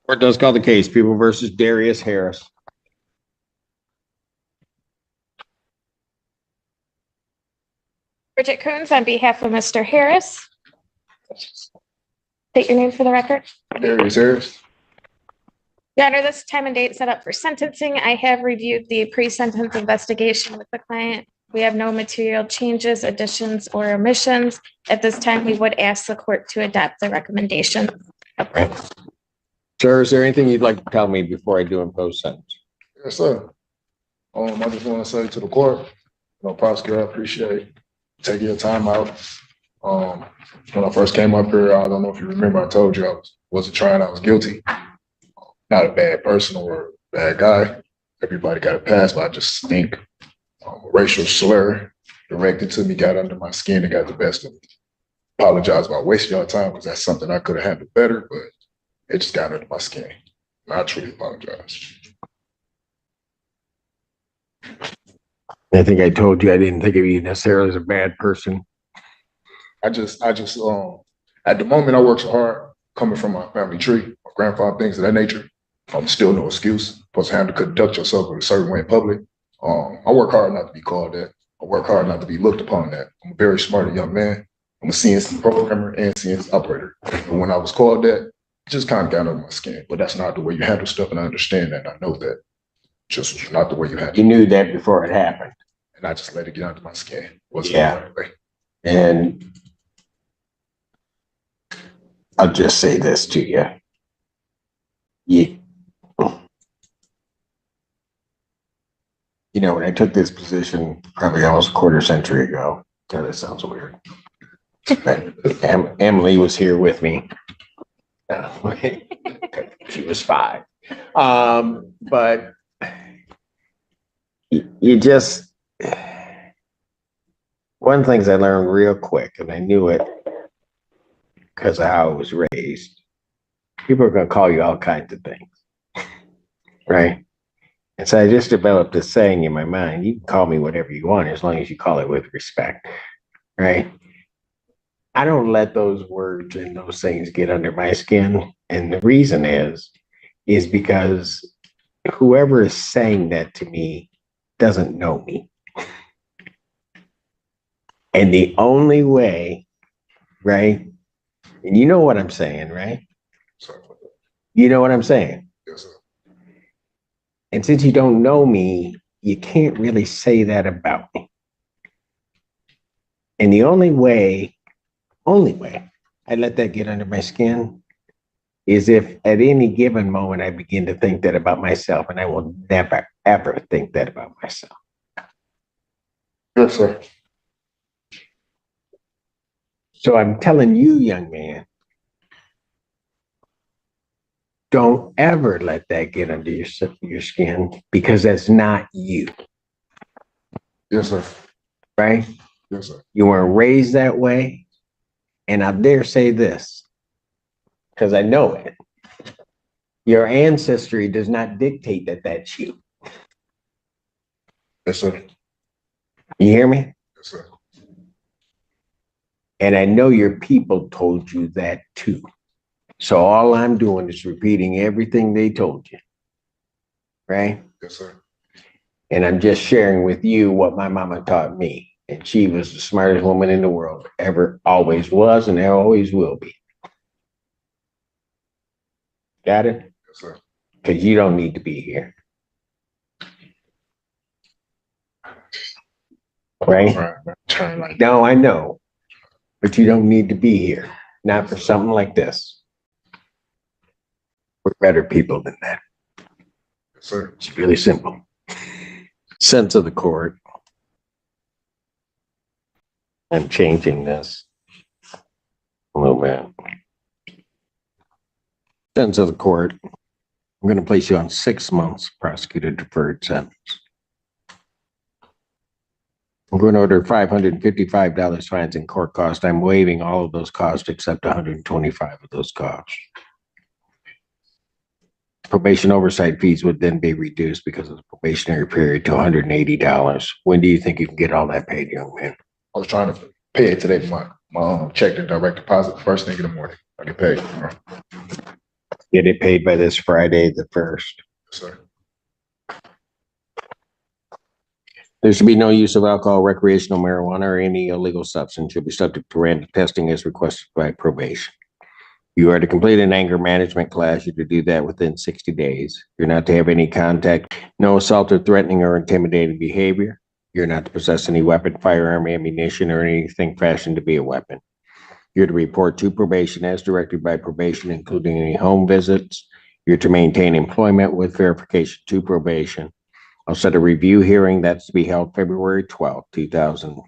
Court does call the case, People versus Darius Harris. Bridget Coons on behalf of Mr. Harris. State your name for the record. Darius Harris. Your Honor, this time and date set up for sentencing. I have reviewed the pre-sentence investigation with the client. We have no material changes, additions, or omissions. At this time, we would ask the court to adopt the recommendation. Sir, is there anything you'd like to tell me before I do impose sentence? Yes, sir. I just want to say to the court, prosecutor, I appreciate taking your time out. When I first came up here, I don't know if you remember, I told you I wasn't trying, I was guilty. Not a bad person or a bad guy. Everybody got a pass, but I just think a racial slur directed to me got under my skin and got the best of me. Apologize about wasting your time because that's something I could have handled better, but it just got under my skin. I truly apologize. I think I told you I didn't think of you necessarily as a bad person. I just at the moment I work so hard coming from my family tree, my grandfather, things of that nature. Still no excuse. Supposed to have to conduct yourself in a certain way in public. I work hard not to be called that. I work hard not to be looked upon that. I'm a very smart young man. I'm a CNC programmer and CNC operator. But when I was called that, it just kind of got under my skin. But that's not the way you handle stuff, and I understand that. I know that. Just not the way you handle it. You knew that before it happened. And I just let it get under my skin. Yeah. And I'll just say this to you. You know, when I took this position probably almost a quarter century ago, God, that sounds weird. Emily was here with me. She was 5. But you just, one of the things I learned real quick, and I knew it because of how I was raised, people are going to call you all kinds of things, right? And so I just developed this saying in my mind: you can call me whatever you want as long as you call it with respect, right? I don't let those words and those things get under my skin. And the reason is because whoever is saying that to me doesn't know me. And the only way, right? And you know what I'm saying, right? You know what I'm saying? Yes, sir. And since you don't know me, you can't really say that about me. And the only way I let that get under my skin is if at any given moment I begin to think that about myself, and I will never, ever think that about myself. Yes, sir. So I'm telling you, young man, don't ever let that get under your skin, because that's not you. Yes, sir. Right? Yes, sir. You weren't raised that way. And I dare say this, because I know it. Your ancestry does not dictate that that's you. Yes, sir. You hear me? Yes, sir. And I know your people told you that too. So all I'm doing is repeating everything they told you. Right? Yes, sir. And I'm just sharing with you what my mama taught me. And she was the smartest woman in the world, ever, always was, and there always will be. Got it? Yes, sir. Because you don't need to be here. Right? No, I know. But you don't need to be here. Not for something like this. We're better people than that. Yes, sir. It's really simple. Sense of the court. I'm changing this a little bit. Sense of the court. I'm going to place you on 6 months prosecutor deferred sentence. I'm going to order $555 fines and court costs. I'm waiving all of those costs except 125 of those costs. Probation oversight fees would then be reduced because of the probationary period to $180. When do you think you can get all that paid, young man? I was trying to pay it today. My check and direct deposit first thing in the morning. I get paid. Get it paid by this Friday, the 1st. Sir. There should be no use of alcohol, recreational marijuana, or any illegal substance. Should be subject to random testing as requested by probation. You are to complete an anger management class. You're to do that within 60 days. You're not to have any contact, no assault or threatening or intimidating behavior. You're not to possess any weapon, firearm, ammunition, or anything fashioned to be a weapon. You're to report to probation as directed by probation, including any home visits. You're to maintain employment with verification to probation. I'll set a review hearing that's to be held February 12th, 2000.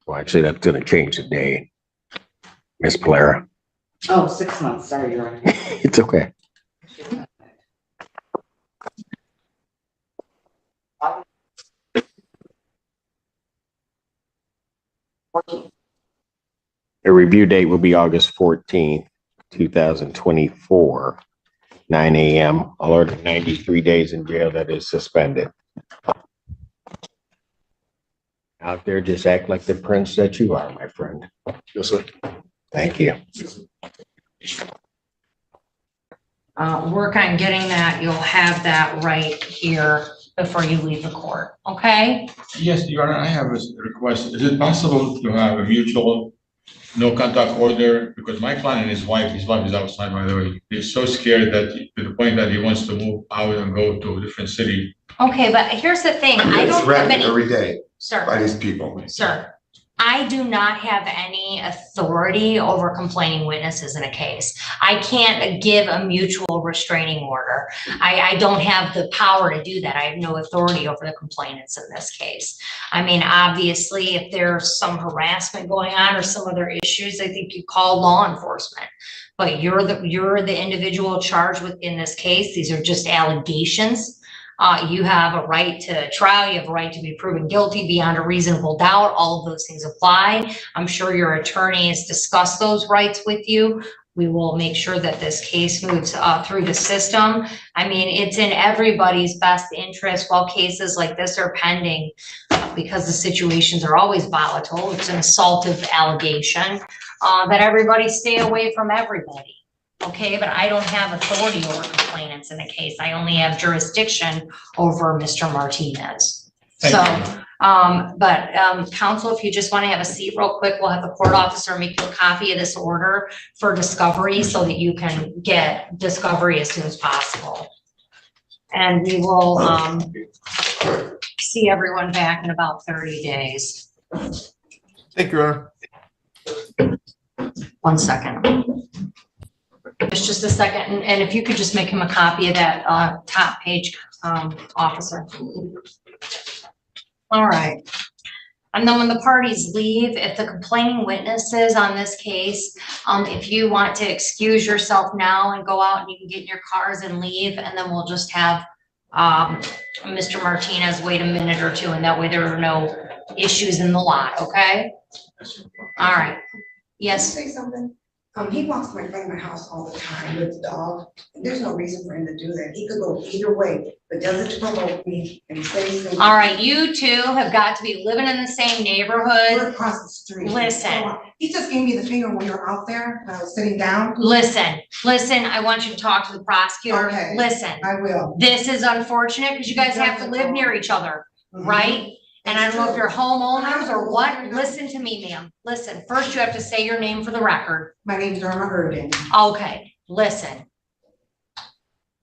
Well, actually, that's going to change the date. Miss Clara. Oh, 6 months, sorry, Your Honor. It's okay. The review date will be August 14th, 2024, 9 a.m. I'll order 93 days in jail that is suspended. Out there, just act like the prince that you are, my friend. Yes, sir. Thank you. Work on getting that. You'll have that right here before you leave the court, okay? Yes, Your Honor, I have a request. Is it possible to have a mutual no contact order? Because my client and his wife is outside, by the way. He's so scared that to the point that he wants to move out and go to a different city. Okay, but here's the thing. I don't have threatened any, every day sir, by these people. sir, I do not have any authority over complaining witnesses in a case. I can't give a mutual restraining order. I don't have the power to do that. I have no authority over the complainants in this case. I mean, obviously, if there's some harassment going on or some other issues, I think you call law enforcement. But you're the individual charged with in this case. These are just allegations. You have a right to trial. You have a right to be proven guilty beyond a reasonable doubt. All of those things apply. I'm sure your attorney has discussed those rights with you. We will make sure that this case moves through the system. I mean, it's in everybody's best interest while cases like this are pending, because the situations are always volatile. It's an assaultive allegation, that everybody stay away from everybody. Okay, but I don't have authority over complainants in the case. I only have jurisdiction over Mr. Martinez. Counsel, if you just want to have a seat real quick, we'll have the court officer make you a copy of this order for discovery so that you can get discovery as soon as possible. And we will see everyone back in about 30 days. Thank you, Your Honor. 1 second. It's just a second, and if you could just make him a copy of that top page, officer. All right. And then when the parties leave, if the complaining witnesses on this case, if you want to excuse yourself now and go out and you can get in your cars and leave, and then we'll just have Mr. Martinez wait a minute or two, and that way there are no issues in the lot, okay? All right. Yes. Say something. He walks right in front of my house all the time with the dog. And there's no reason for him to do that. He could go either way, but does it to promote me and say something. All right, you two have got to be living in the same neighborhood. We're across the street. Listen. He just gave me the finger when you were out there, when I was sitting down. Listen, I want you to talk to the prosecutor. Okay. Listen, I will. this is unfortunate because you guys have to live near each other, right? And I don't know if you're homeowners or what. Listen to me, ma'am. Listen, first you have to say your name for the record. My name's Irma Irvin. Okay, listen.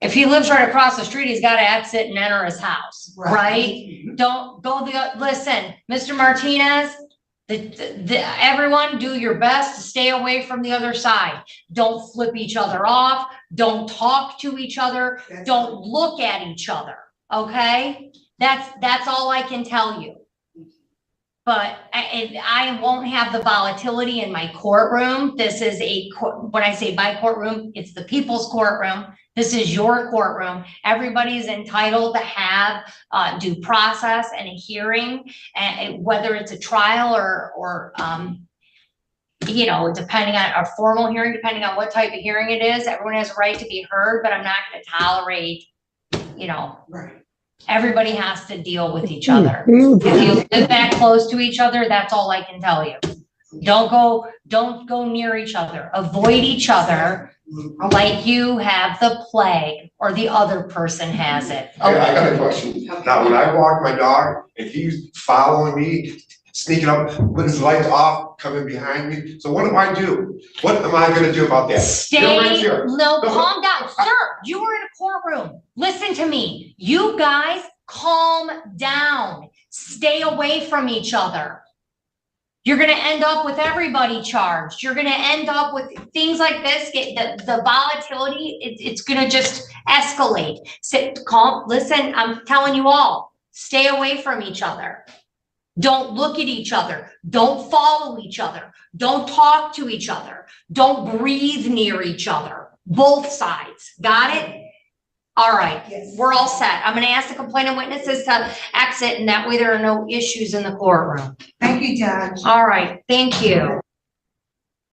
If he lives right across the street, he's got to exit and enter his house, right? Don't go listen, Mr. Martinez, everyone do your best to stay away from the other side. Don't flip each other off. Don't talk to each other. Don't look at each other, okay? That's all I can tell you. But I won't have the volatility in my courtroom. This is when I say my courtroom, it's the people's courtroom. This is your courtroom. Everybody's entitled to have due process and a hearing, and whether it's a trial or you know, depending on a formal hearing, depending on what type of hearing it is, everyone has a right to be heard, but I'm not going to tolerate, you know, everybody has to deal with each other. If you live that close to each other, that's all I can tell you. Don't go near each other. Avoid each other. like you have the plague or the other person has it. I got a question. Now, when I walk my dog and he's following me, sneaking up, putting his lights off, coming behind me, so what do I do? What am I gonna do about that? You're right Stay, here. no, calm down. Sir, you were in a courtroom. Listen to me. You guys, calm down. Stay away from each other. You're gonna end up with everybody charged. You're gonna end up with things like this, the volatility, it's gonna just escalate. Sit calm, listen, I'm telling you all, stay away from each other. Don't look at each other. Don't follow each other. Don't talk to each other. Don't breathe near each other. Both sides. Got it? All right. Yes. We're all set. I'm going to ask the complainant witnesses to exit, and that way there are no issues in the courtroom. Thank you, Judge. All right. Thank you.